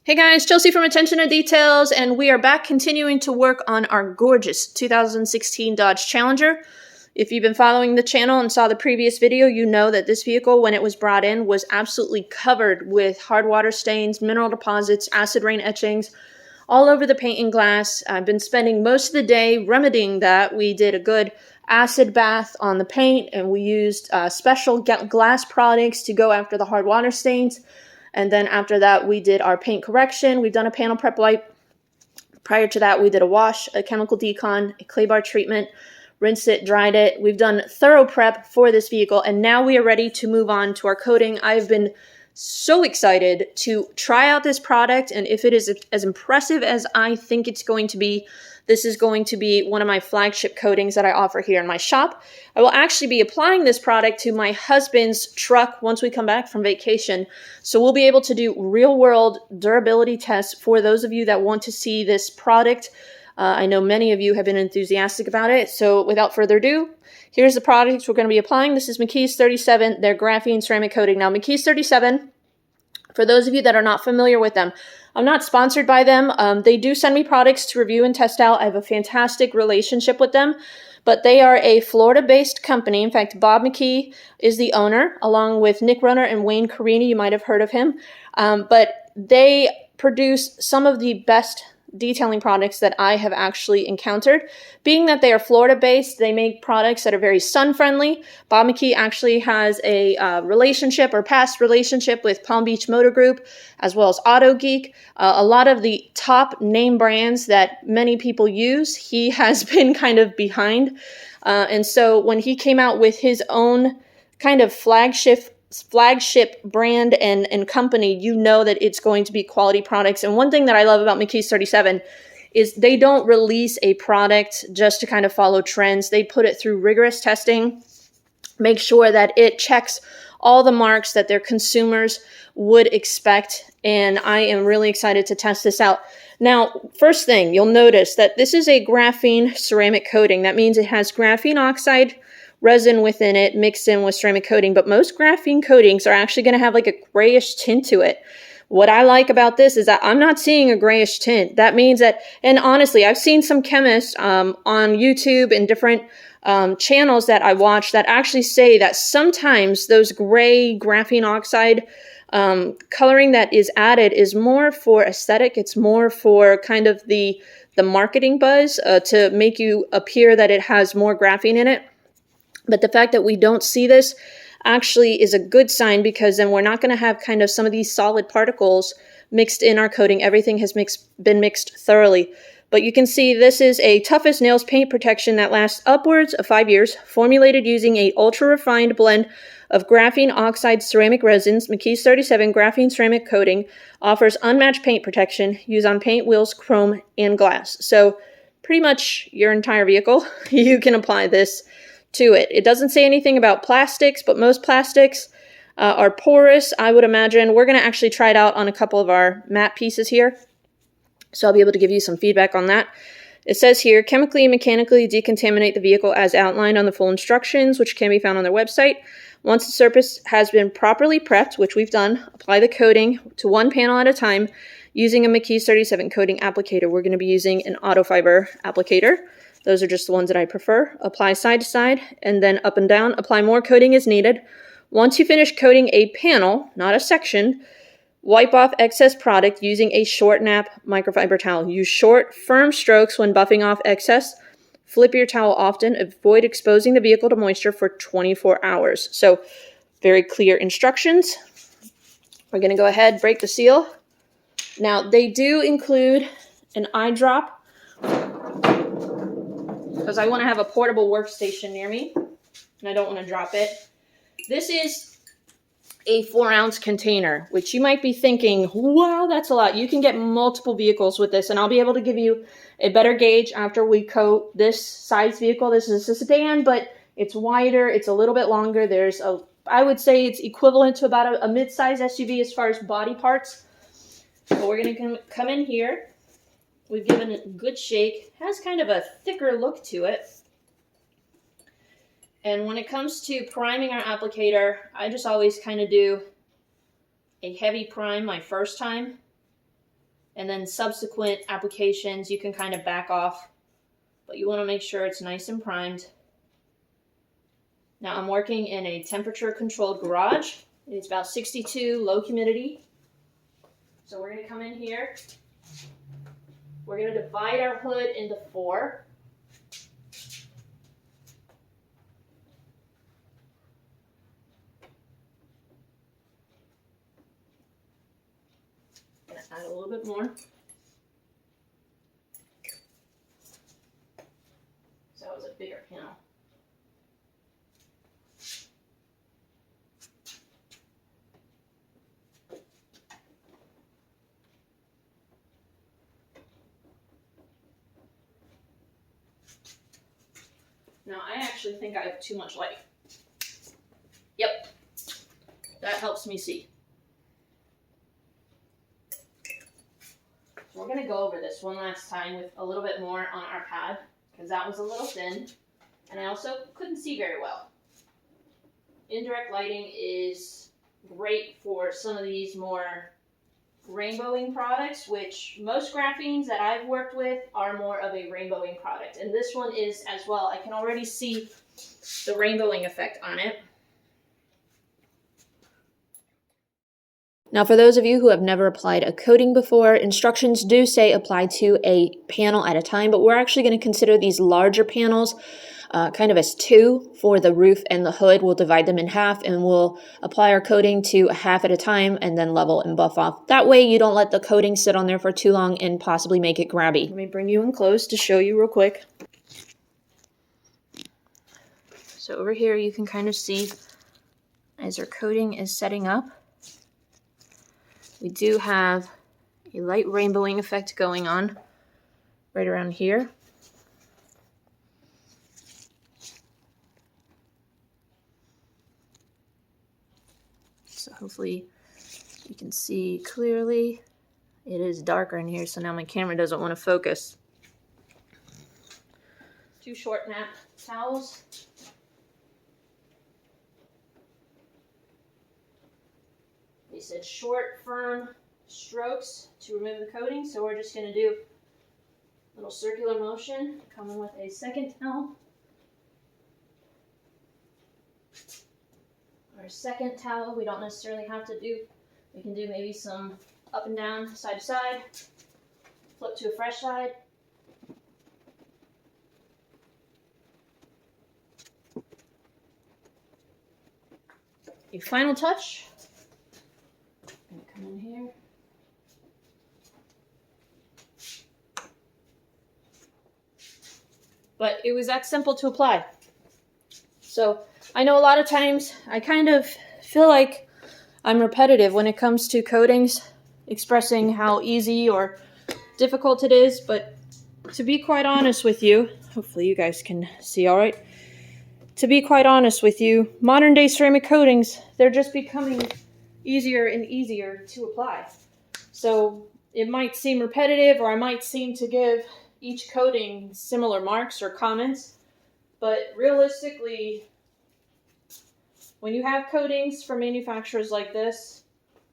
Hey guys, Chelsea from Attention to Details, and we are back continuing to work on our gorgeous 2016 Dodge Challenger. If you've been following the channel and saw the previous video, you know that this vehicle, when it was brought in, was absolutely covered with hard water stains, mineral deposits, acid rain etchings, all over the paint and glass. I've been spending most of the day remedying that. We did a good acid bath on the paint, and we used special glass products to go after the hard water stains. And then after that, we did our paint correction. We've done a panel prep wipe. Prior to that, we did a wash, a chemical decon, a clay bar treatment, rinsed it, dried it. We've done thorough prep for this vehicle, and now we are ready to move on to our coating. I've been so excited to try out this product, and if it is as impressive as I think it's going to be, this is going to be one of my flagship coatings that I offer here in my shop. I will actually be applying this product to my husband's truck once we come back from vacation. So we'll be able to do real-world durability tests for those of you that want to see this product. I know many of you have been enthusiastic about it. So without further ado, here's the products we're going to be applying. This is Mckees 37, their graphene ceramic coating. Now, Mckees 37, for those of you that are not familiar with them, I'm not sponsored by them. They do send me products to review and test out. I have a fantastic relationship with them, but they are a Florida-based company. In fact, Bob McKee is the owner, along with Nick Runner and Wayne Carini. You might have heard of him. But they produce some of the best detailing products that I have actually encountered. Being that they are Florida-based, they make products that are very sun-friendly. Bob McKee actually has a relationship or past relationship with Palm Beach Motor Group, as well as Auto Geek. A lot of the top name brands that many people use, he has been kind of behind. And so when he came out with his own kind of flagship brand and company, you know that it's going to be quality products. And one thing that I love about Mckees 37 is they don't release a product just to kind of follow trends. They put it through rigorous testing, make sure that it checks all the marks that their consumers would expect. And I am really excited to test this out. Now, first thing, you'll notice that this is a graphene ceramic coating. That means it has graphene oxide resin within it mixed in with ceramic coating, but most graphene coatings are actually going to have like a grayish tint to it. What I like about this is that I'm not seeing a grayish tint. That means that, and honestly, I've seen some chemists on YouTube and different channels that I watch that actually say that sometimes those gray graphene oxide coloring that is added is more for aesthetic. It's more for kind of the marketing buzz to make you appear that it has more graphene in it. But the fact that we don't see this actually is a good sign, because then we're not going to have kind of some of these solid particles mixed in our coating. Everything has been mixed thoroughly. But you can see this is a tough as nails paint protection that lasts upwards of 5 years, formulated using a ultra-refined blend of graphene oxide ceramic resins. Mckees 37 graphene ceramic coating offers unmatched paint protection used on paint, wheels, chrome, and glass. So pretty much your entire vehicle, you can apply this to it. It doesn't say anything about plastics, but most plastics are porous, I would imagine. We're going to actually try it out on a couple of our matte pieces here, so I'll be able to give you some feedback on that. It says here, chemically and mechanically decontaminate the vehicle as outlined on the full instructions, which can be found on their website. Once the surface has been properly prepped, which we've done, apply the coating to one panel at a time using a Mckees 37 coating applicator. We're going to be using an auto fiber applicator. Those are just the ones that I prefer. Apply side to side and then up and down. Apply more coating as needed. Once you finish coating a panel, not a section, wipe off excess product using a short nap microfiber towel. Use short, firm strokes when buffing off excess. Flip your towel often. Avoid exposing the vehicle to moisture for 24 hours. So, very clear instructions. We're going to go ahead, break the seal. Now, they do include an eye drop, because I want to have a portable workstation near me, and I don't want to drop it. This is a 4-ounce container, which you might be thinking, wow, that's a lot. You can get multiple vehicles with this, and I'll be able to give you a better gauge after we coat this size vehicle. This is a sedan, but it's wider. It's a little bit longer. I would say it's equivalent to about a mid-size SUV as far as body parts. But we're going to come in here. We've given it a good shake. It has kind of a thicker look to it. And when it comes to priming our applicator, I just always kind of do a heavy prime my first time. and then subsequent applications you can kind of back off, but you want to make sure it's nice and primed. Now I'm working in a temperature controlled garage. It's about 62, low humidity. So we're going to come in here. We're going to divide our hood into 4. I'm going to add a little bit more. So that was a bigger panel. Now, I actually think I have too much light. Yep, that helps me see. We're going to go over this one last time with a little bit more on our pad, because that was a little thin, and I also couldn't see very well. Indirect lighting is great for some of these more rainbowing products, which most graphenes that I've worked with are more of a rainbowing product, and this one is as well. I can already see the rainbowing effect on it. Now, for those of you who have never applied a coating before, instructions do say apply to a panel at a time, but we're actually going to consider these larger panels kind of as 2 for the roof and the hood. We'll divide them in half and we'll apply our coating to a half at a time and then level and buff off. That way you don't let the coating sit on there for too long and possibly make it grabby. Let me bring you in close to show you real quick. So over here you can kind of see as our coating is setting up, we do have a light rainbowing effect going on right around here. So hopefully you can see clearly. It is darker in here, so now my camera doesn't want to focus. 2 short nap towels. They said short, firm strokes to remove the coating, so we're just going to do a little circular motion, coming with a second towel. Our second towel, we don't necessarily have to do, we can do maybe some up and down, side to side, flip to a fresh side. A final touch. I'm going to come in here. But it was that simple to apply. So I know a lot of times I kind of feel like I'm repetitive when it comes to coatings, expressing how easy or difficult it is, but to be quite honest with you, hopefully you guys can see all right. To be quite honest with you, modern day ceramic coatings, they're just becoming easier and easier to apply. So it might seem repetitive, or I might seem to give each coating similar marks or comments, but realistically, when you have coatings from manufacturers like this,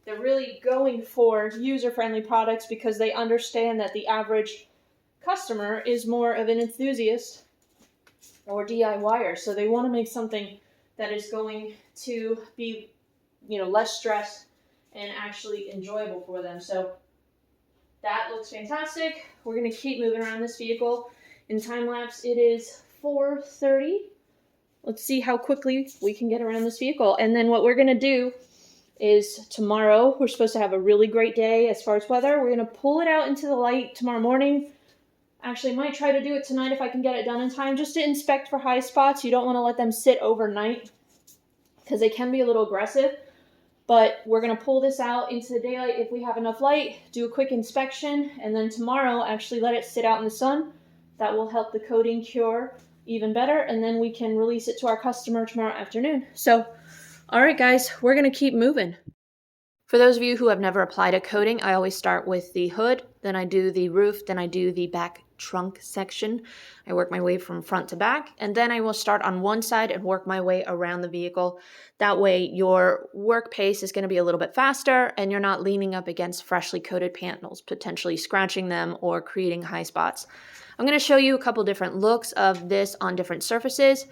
they're really going for user-friendly products because they understand that the average customer is more of an enthusiast or DIYer. So they want to make something that is going to be, less stress and actually enjoyable for them. So that looks fantastic. We're going to keep moving around this vehicle. In time lapse, it is 4:30. Let's see how quickly we can get around this vehicle. And then what we're going to do is tomorrow, we're supposed to have a really great day as far as weather. We're going to pull it out into the light tomorrow morning. Actually, I might try to do it tonight if I can get it done in time, just to inspect for high spots. You don't want to let them sit overnight because they can be a little aggressive. But we're going to pull this out into the daylight if we have enough light, do a quick inspection, and then tomorrow actually let it sit out in the sun. That will help the coating cure even better, and then we can release it to our customer tomorrow afternoon. So, all right, guys, we're going to keep moving. For those of you who have never applied a coating, I always start with the hood, then I do the roof, then I do the back trunk section. I work my way from front to back, and then I will start on one side and work my way around the vehicle. That way your work pace is going to be a little bit faster and you're not leaning up against freshly coated panels, potentially scratching them or creating high spots. I'm going to show you a couple different looks of this on different surfaces.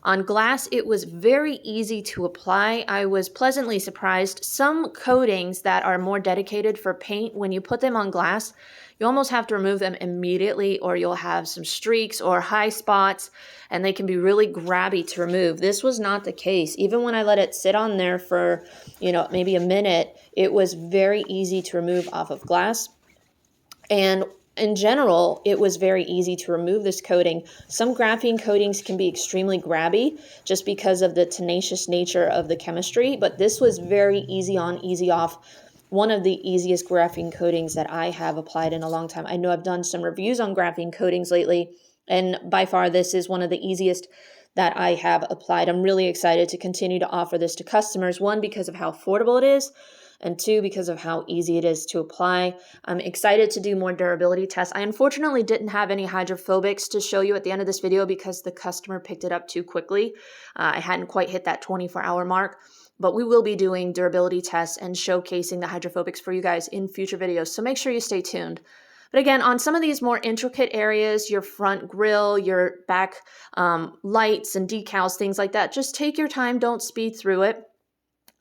On glass, it was very easy to apply. I was pleasantly surprised. Some coatings that are more dedicated for paint, when you put them on glass, you almost have to remove them immediately or you'll have some streaks or high spots and they can be really grabby to remove. This was not the case. Even when I let it sit on there for, maybe a minute, it was very easy to remove off of glass. And in general, it was very easy to remove this coating. Some graphene coatings can be extremely grabby just because of the tenacious nature of the chemistry, but this was very easy on, easy off. One of the easiest graphene coatings that I have applied in a long time. I know I've done some reviews on graphene coatings lately, and by far this is one of the easiest that I have applied. I'm really excited to continue to offer this to customers, one, because of how affordable it is, and two, because of how easy it is to apply. I'm excited to do more durability tests. I unfortunately didn't have any hydrophobics to show you at the end of this video because the customer picked it up too quickly. I hadn't quite hit that 24-hour mark, but we will be doing durability tests and showcasing the hydrophobics for you guys in future videos, so make sure you stay tuned. But again, on some of these more intricate areas, your front grille, your back lights and decals, things like that, just take your time, don't speed through it.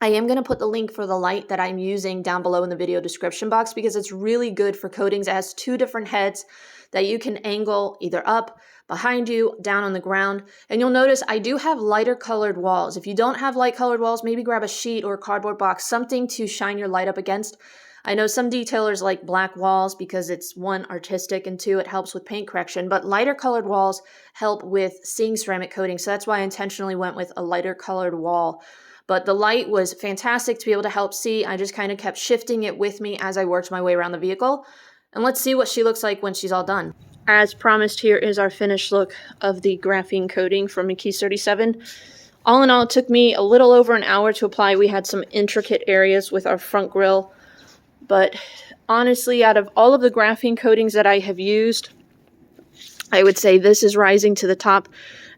I am going to put the link for the light that I'm using down below in the video description box because it's really good for coatings. It has two different heads that you can angle either up, behind you, down on the ground. And you'll notice I do have lighter colored walls. If you don't have light colored walls, maybe grab a sheet or a cardboard box, something to shine your light up against. I know some detailers like black walls because it's, one, artistic, and two, it helps with paint correction, but lighter colored walls help with seeing ceramic coating. So that's why I intentionally went with a lighter colored wall. But the light was fantastic to be able to help see. I just kind of kept shifting it with me as I worked my way around the vehicle. And let's see what she looks like when she's all done. As promised, here is our finished look of the graphene coating from Mckees 37. All in all, it took me a little over an hour to apply. We had some intricate areas with our front grille. But honestly, out of all of the graphene coatings that I have used, I would say this is rising to the top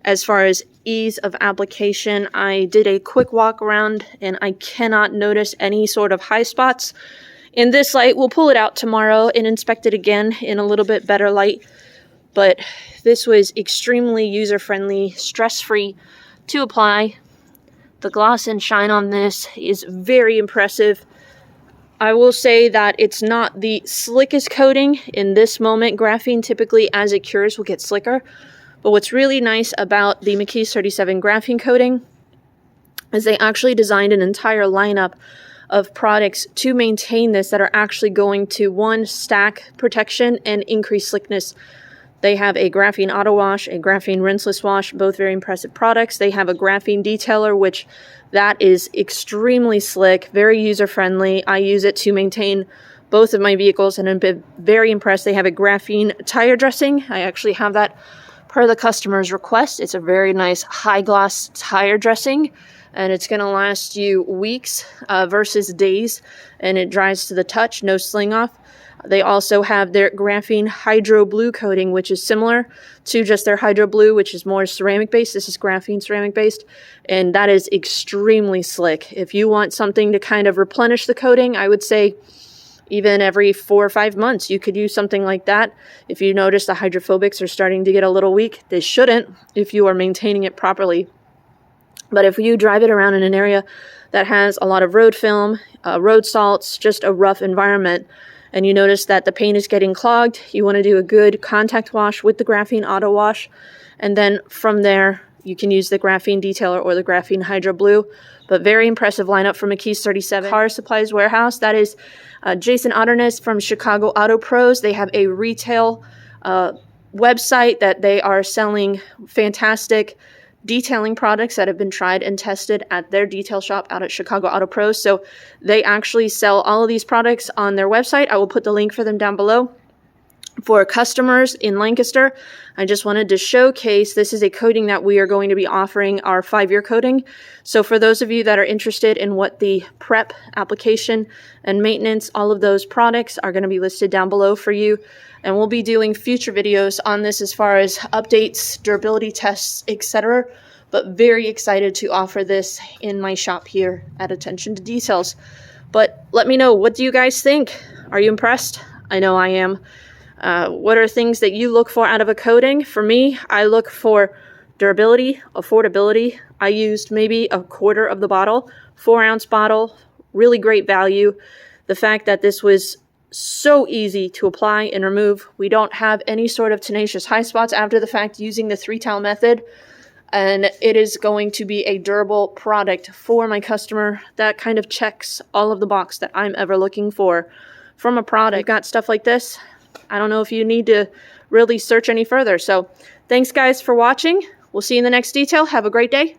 as far as ease of application. I did a quick walk around and I cannot notice any sort of high spots. In this light, we'll pull it out tomorrow and inspect it again in a little bit better light. But this was extremely user-friendly, stress-free to apply. The gloss and shine on this is very impressive. I will say that it's not the slickest coating in this moment. Graphene typically, as it cures, will get slicker. But what's really nice about the Mckees 37 graphene coating is they actually designed an entire lineup of products to maintain this that are actually going to, one, stack protection and increase slickness. They have a graphene auto wash, a graphene rinseless wash, both very impressive products. They have a graphene detailer, which that is extremely slick, very user-friendly. I use it to maintain both of my vehicles and I've been very impressed. They have a graphene tire dressing. I actually have that per the customer's request. It's a very nice high gloss tire dressing and it's going to last you weeks versus days, and it dries to the touch, no sling off. They also have their graphene hydro blue coating, which is similar to just their hydro blue, which is more ceramic based. This is graphene ceramic based, and that is extremely slick. If you want something to kind of replenish the coating, I would say even every 4 or 5 months, you could use something like that. If you notice the hydrophobics are starting to get a little weak, they shouldn't if you are maintaining it properly. But if you drive it around in an area that has a lot of road film, road salts, just a rough environment, and you notice that the paint is getting clogged, you want to do a good contact wash with the graphene auto wash. And then from there, you can use the graphene detailer or the graphene hydro blue. But very impressive lineup from Mckees 37. Car Supplies Warehouse, that is Jason Otternes from Chicago Auto Pros. They have a retail website that they are selling fantastic detailing products that have been tried and tested at their detail shop out at Chicago Auto Pros. So they actually sell all of these products on their website. I will put the link for them down below. For customers in Lancaster, I just wanted to showcase this is a coating that we are going to be offering, our 5-year coating. So for those of you that are interested in what the prep, application, and maintenance, all of those products are going to be listed down below for you. And we'll be doing future videos on this as far as updates, durability tests, etc. But very excited to offer this in my shop here at Attention to Details. But let me know, what do you guys think? Are you impressed? I know I am. What are things that you look for out of a coating? For me, I look for durability, affordability. I used maybe a quarter of the bottle, 4-ounce bottle, really great value. The fact that this was so easy to apply and remove. We don't have any sort of tenacious high spots after the fact using the 3-towel method. And it is going to be a durable product for my customer that kind of checks all of the box that I'm ever looking for from a product. You've got stuff like this. I don't know if you need to really search any further. So thanks guys for watching. We'll see you in the next detail. Have a great day.